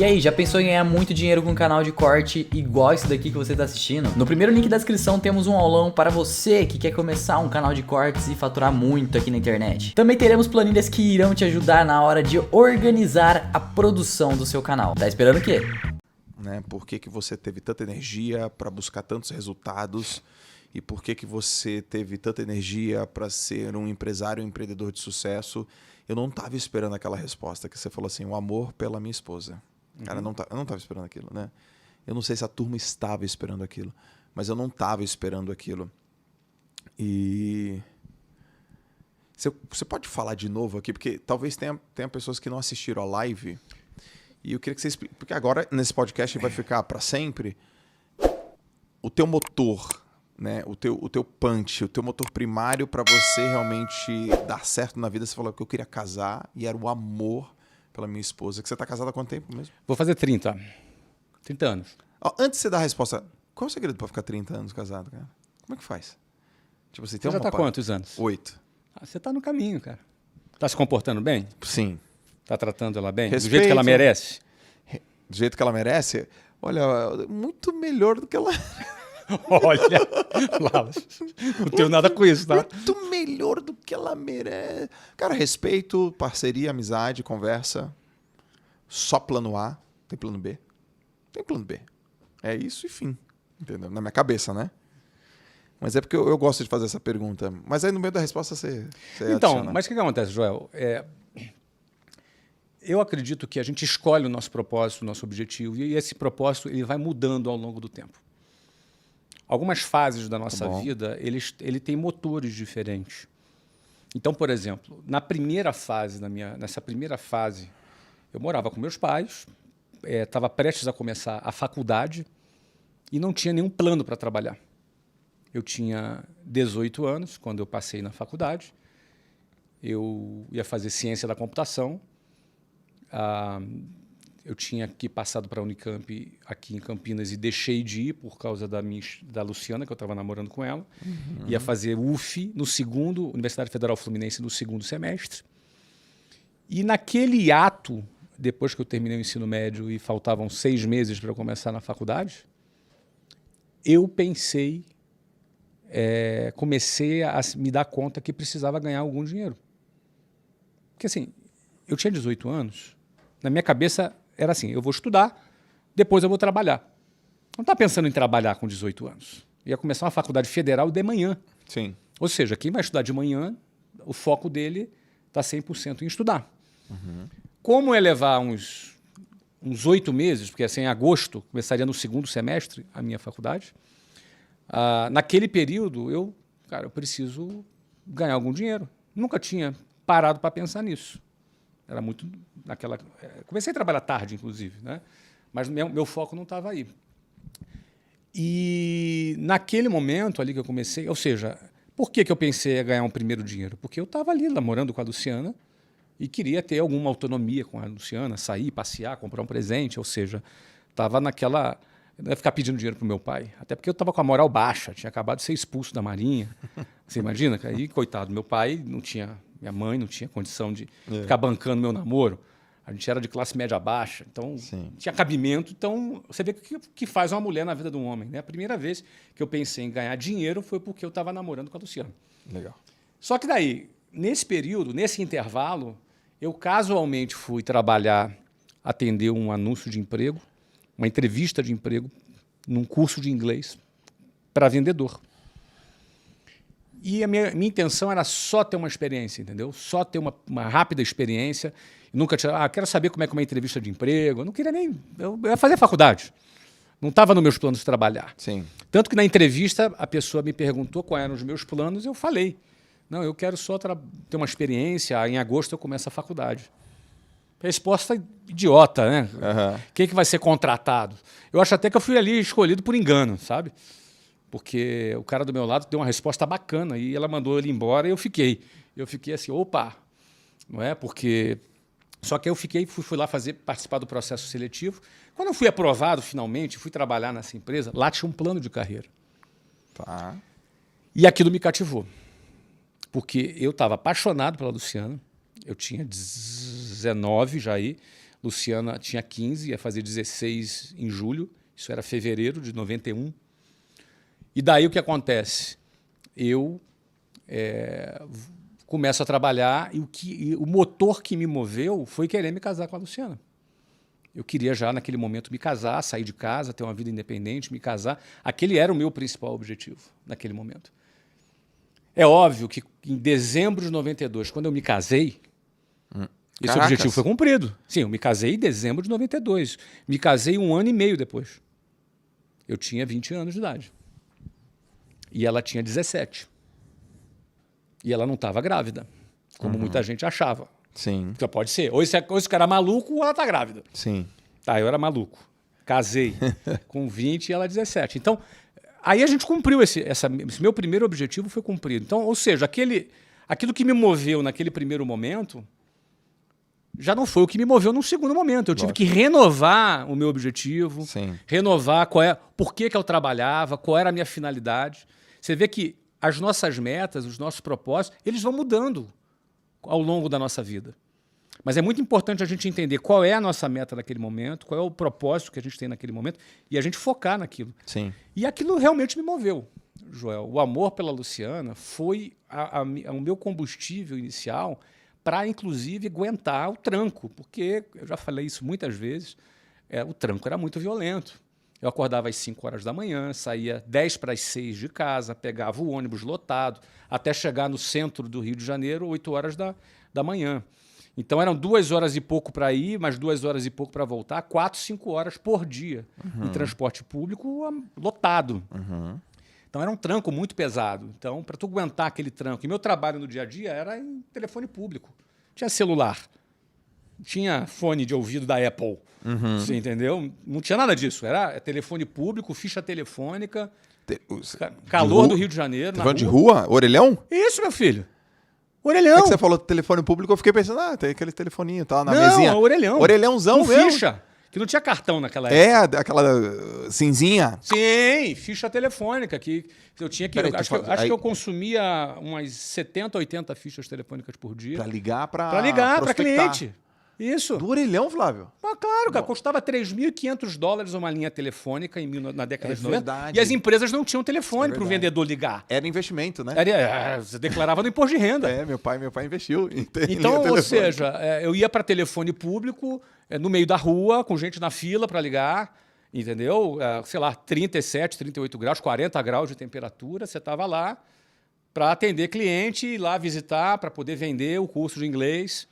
E aí, já pensou em ganhar muito dinheiro com um canal de corte igual esse daqui que você está assistindo? No primeiro link da descrição temos um aulão para você que quer começar um canal de cortes e faturar muito aqui na internet. Também teremos planilhas que irão te ajudar na hora de organizar a produção do seu canal. Tá esperando o quê? Né? Por que você teve tanta energia para buscar tantos resultados e por que você teve tanta energia para ser um empresário, um empreendedor de sucesso? Eu não estava esperando aquela resposta que você falou assim, o amor pela minha esposa. Cara, eu não estava esperando aquilo, né? Eu não sei se a turma estava esperando aquilo, mas eu não estava esperando aquilo. E você pode falar de novo aqui, porque talvez tenha pessoas que não assistiram a live. E eu queria que você explique, porque agora nesse podcast vai ficar para sempre o teu motor, né? O teu punch, o teu motor primário para você realmente dar certo na vida. Você falou que eu queria casar e era o amor pela minha esposa. Que você está casado há quanto tempo mesmo? Vou fazer 30 anos. Antes de você dar a resposta, qual é o segredo para ficar 30 anos casado, cara? Como é que faz? Tipo, você já está quantos anos? 8. Você está no caminho, cara. Está se comportando bem? Sim. Está tratando ela bem? Respeito. Do jeito que ela merece? Do jeito que ela merece? Olha, muito melhor do que ela... Olha, Lalas, não tenho nada com isso, tá? Muito melhor do que ela merece. Cara, respeito, parceria, amizade, conversa. Só plano A. Tem plano B? Tem plano B. É isso e fim. Entendeu? Na minha cabeça, né? Mas é porque eu gosto de fazer essa pergunta. Mas aí no meio da resposta você Então, adiciona. mas o que acontece, Joel? Eu acredito que a gente escolhe o nosso propósito, o nosso objetivo, e esse propósito ele vai mudando ao longo do tempo. Algumas fases da nossa vida, ele tem motores diferentes. Então, por exemplo, nessa primeira fase, eu morava com meus pais, estava prestes a começar a faculdade e não tinha nenhum plano para trabalhar. Eu tinha 18 anos quando eu passei na faculdade, eu ia fazer ciência da computação, eu tinha passado para a Unicamp aqui em Campinas e deixei de ir por causa da Luciana, que eu estava namorando com ela. Uhum. Ia fazer UF Universidade Federal Fluminense, no segundo semestre. E naquele ato, depois que eu terminei o ensino médio e faltavam 6 meses para eu começar na faculdade, eu comecei a me dar conta que precisava ganhar algum dinheiro. Porque assim, eu tinha 18 anos, na minha cabeça era assim, eu vou estudar, depois eu vou trabalhar. Não estava pensando em trabalhar com 18 anos. Ia começar uma faculdade federal de manhã. Sim. Ou seja, quem vai estudar de manhã, o foco dele está 100% em estudar. Uhum. Como é levar uns 8 meses, porque assim, em agosto começaria no segundo semestre a minha faculdade, naquele período eu preciso ganhar algum dinheiro. Nunca tinha parado para pensar nisso. Era muito naquela... Comecei a trabalhar tarde, inclusive, né? Mas meu foco não estava aí. E naquele momento ali que eu comecei... Ou seja, por que eu pensei em ganhar um primeiro dinheiro? Porque eu estava ali namorando com a Luciana e queria ter alguma autonomia com a Luciana, sair, passear, comprar um presente. Ou seja, estava naquela... Não ia ficar pedindo dinheiro para o meu pai. Até porque eu estava com a moral baixa, tinha acabado de ser expulso da Marinha. Você imagina? Aí, coitado, meu pai não tinha... Minha mãe não tinha condição de ficar bancando meu namoro. A gente era de classe média baixa, então tinha cabimento. Então, você vê o que faz uma mulher na vida de um homem, né? A primeira vez que eu pensei em ganhar dinheiro foi porque eu estava namorando com a Luciana. Legal. Só que daí, nesse período, nesse intervalo, eu casualmente fui trabalhar, atender um anúncio de emprego, uma entrevista de emprego, num curso de inglês para vendedor. E a minha intenção era só ter uma experiência, entendeu? Só ter uma rápida experiência. Nunca tinha... quero saber como é que é uma entrevista de emprego. Eu não queria nem... Eu ia fazer faculdade. Não estava nos meus planos de trabalhar. Sim. Tanto que na entrevista a pessoa me perguntou quais eram os meus planos e eu falei. Não, eu quero só ter uma experiência. Em agosto eu começo a faculdade. Resposta idiota, né? Uhum. Quem é que vai ser contratado? Eu acho até que eu fui ali escolhido por engano, sabe? Porque o cara do meu lado deu uma resposta bacana e ela mandou ele embora e eu fiquei. Eu fiquei assim, opa, não é? Porque... Só que eu fui lá participar do processo seletivo. Quando eu fui aprovado, finalmente, fui trabalhar nessa empresa, lá tinha um plano de carreira. Tá. E aquilo me cativou. Porque eu estava apaixonado pela Luciana, eu tinha 19 já aí, Luciana tinha 15, ia fazer 16 em julho. Isso era fevereiro de 91. E daí o que acontece? Eu começo a trabalhar e o motor que me moveu foi querer me casar com a Luciana. Eu queria já, naquele momento, me casar, sair de casa, ter uma vida independente, me casar. Aquele era o meu principal objetivo, naquele momento. É óbvio que em dezembro de 92, quando eu me casei, esse objetivo foi cumprido. Sim, eu me casei em dezembro de 92. Me casei 1 ano e meio depois. Eu tinha 20 anos de idade. E ela tinha 17. E ela não estava grávida, como muita gente achava. Sim. Então pode ser. Ou esse cara é maluco ou ela está grávida. Sim. Tá, eu era maluco. Casei com 20 e ela 17. Então, aí a gente cumpriu esse meu primeiro objetivo foi cumprido. Então, ou seja, aquilo que me moveu naquele primeiro momento já não foi o que me moveu num segundo momento. Eu tive que renovar o meu objetivo, renovar por que eu trabalhava, qual era a minha finalidade. Você vê que as nossas metas, os nossos propósitos, eles vão mudando ao longo da nossa vida. Mas é muito importante a gente entender qual é a nossa meta naquele momento, qual é o propósito que a gente tem naquele momento e a gente focar naquilo. Sim. E aquilo realmente me moveu, Joel. O amor pela Luciana foi o meu combustível inicial para, inclusive, aguentar o tranco, porque, eu já falei isso muitas vezes, o tranco era muito violento. Eu acordava às 5 horas da manhã, saía 10 para as 6 de casa, pegava o ônibus lotado, até chegar no centro do Rio de Janeiro, 8 horas da manhã. Então eram 2 horas e pouco para ir, mais 2 horas e pouco para voltar, 4, 5 horas por dia em transporte público lotado. Então era um tranco muito pesado. Então, para tu aguentar aquele tranco, e meu trabalho no dia a dia era em telefone público. Tinha celular, tinha fone de ouvido da Apple. Você entendeu? Não tinha nada disso. Era telefone público, ficha telefônica, calor do Rio de Janeiro. Telefone de rua? Orelhão? Isso, meu filho. Orelhão. É que você falou telefone público, eu fiquei pensando, tem aquele telefoninho, tá na mesinha. Não, orelhão. Orelhãozão com mesmo. ficha, que não tinha cartão naquela época. Aquela cinzinha. Sim, ficha telefônica, que eu tinha que... Peraí, acho que eu consumia umas 70, 80 fichas telefônicas por dia. Pra ligar pra Para cliente. Isso. Do orelhão, Flávio? Ah, claro, cara. Custava $3.500 uma linha telefônica na década de 90. Verdade. E as empresas não tinham telefone para o vendedor ligar. Era investimento, né? Você declarava no imposto de renda. Meu pai investiu. Então, ou seja, eu ia para telefone público, no meio da rua, com gente na fila para ligar, entendeu? Sei lá, 37, 38 graus, 40 graus de temperatura. Você estava lá para atender cliente, ir lá visitar, para poder vender o curso de inglês.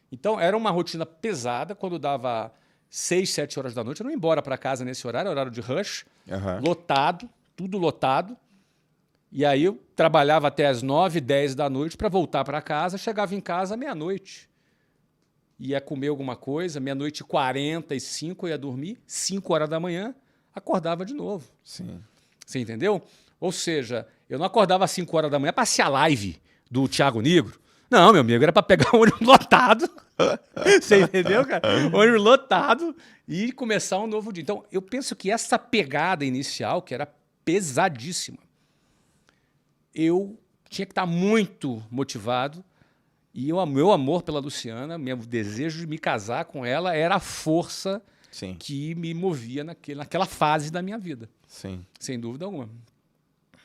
Então, era uma rotina pesada. Quando dava 6, 7 horas da noite, eu não ia embora para casa nesse horário de rush, lotado, tudo lotado. E aí eu trabalhava até as 9, 10 da noite para voltar para casa, chegava em casa meia-noite. Ia comer alguma coisa, meia-noite e 45, eu ia dormir, 5 horas da manhã, acordava de novo. Sim. Você entendeu? Ou seja, eu não acordava às 5 horas da manhã para assistir a live do Thiago Nigro. Não, meu amigo, era para pegar o ônibus lotado. Você entendeu, cara? O ônibus lotado e começar um novo dia. Então, eu penso que essa pegada inicial, que era pesadíssima, eu tinha que estar muito motivado. E o meu amor pela Luciana, meu desejo de me casar com ela, era a força que me movia naquela fase da minha vida. Sim. Sem dúvida alguma.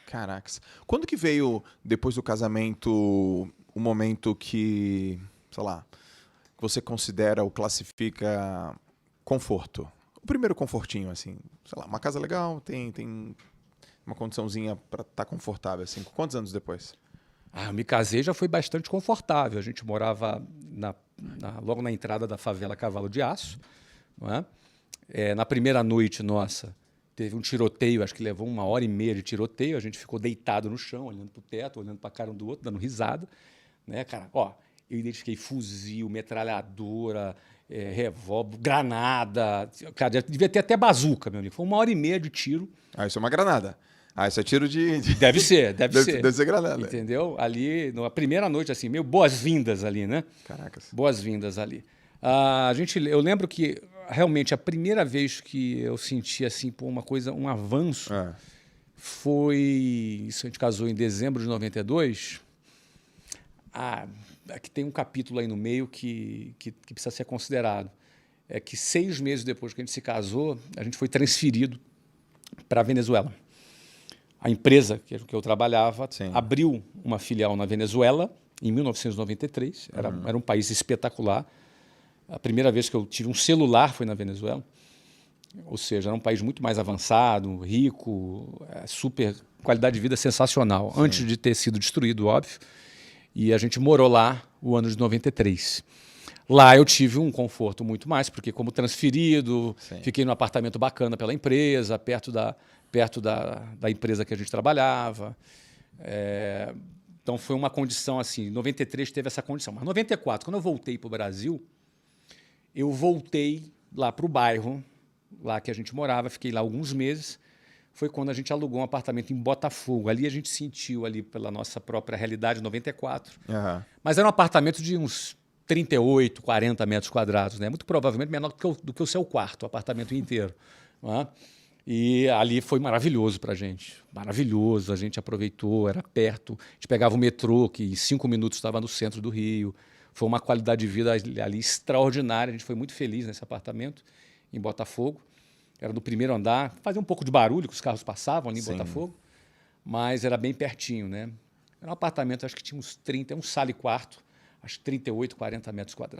Caracas. Quando que veio, depois do casamento, o momento que, sei lá, você considera ou classifica conforto? O primeiro confortinho, assim, sei lá, uma casa legal, tem uma condiçãozinha para estar confortável, assim. Quantos anos depois? Eu me casei, já foi bastante confortável. A gente morava logo na entrada da favela Cavalo de Aço. Não é? Na primeira noite nossa, teve um tiroteio, acho que levou 1h30 de tiroteio. A gente ficou deitado no chão, olhando para o teto, olhando para a cara um do outro, dando risada. Né, cara? Eu identifiquei fuzil, metralhadora, revólver, granada. Cara, devia ter até bazuca, meu amigo. Foi 1h30 de tiro. Isso é uma granada. Isso é tiro de... Deve ser. Deve ser granada. Entendeu? Ali, na primeira noite, assim, meio boas-vindas ali, né? Caracas. Boas-vindas ali. Eu lembro que, realmente, a primeira vez que eu senti, assim, uma coisa, um avanço, foi... Isso a gente casou em dezembro de 92. Aqui tem um capítulo aí no meio que precisa ser considerado. é que 6 meses depois que a gente se casou, a gente foi transferido para a Venezuela. A empresa que eu trabalhava abriu uma filial na Venezuela em 1993. Era um país espetacular. A primeira vez que eu tive um celular foi na Venezuela. Ou seja, era um país muito mais avançado, rico, super qualidade de vida sensacional. Sim. Antes de ter sido destruído, óbvio. E a gente morou lá o ano de 93. Lá eu tive um conforto muito mais, porque como transferido, fiquei num apartamento bacana pela empresa, perto da empresa que a gente trabalhava. Então foi uma condição assim, 93 teve essa condição. Mas 94, quando eu voltei para o Brasil, eu voltei lá para o bairro, lá que a gente morava, fiquei lá alguns meses. Foi quando a gente alugou um apartamento em Botafogo. Ali a gente sentiu ali pela nossa própria realidade, 94. Mas era um apartamento de uns 38, 40 metros quadrados, né? Muito provavelmente menor do que o seu quarto, o apartamento inteiro. Né? E ali foi maravilhoso para a gente. Maravilhoso, a gente aproveitou, era perto. A gente pegava o metrô, que em 5 minutos estava no centro do Rio. Foi uma qualidade de vida ali extraordinária. A gente foi muito feliz nesse apartamento em Botafogo. Era no primeiro andar. Fazia um pouco de barulho, que os carros passavam ali em Botafogo. Mas era bem pertinho, né? Era um apartamento, acho que tinha uns 30, um sala e quarto. Acho que 38, 40 metros quadrados.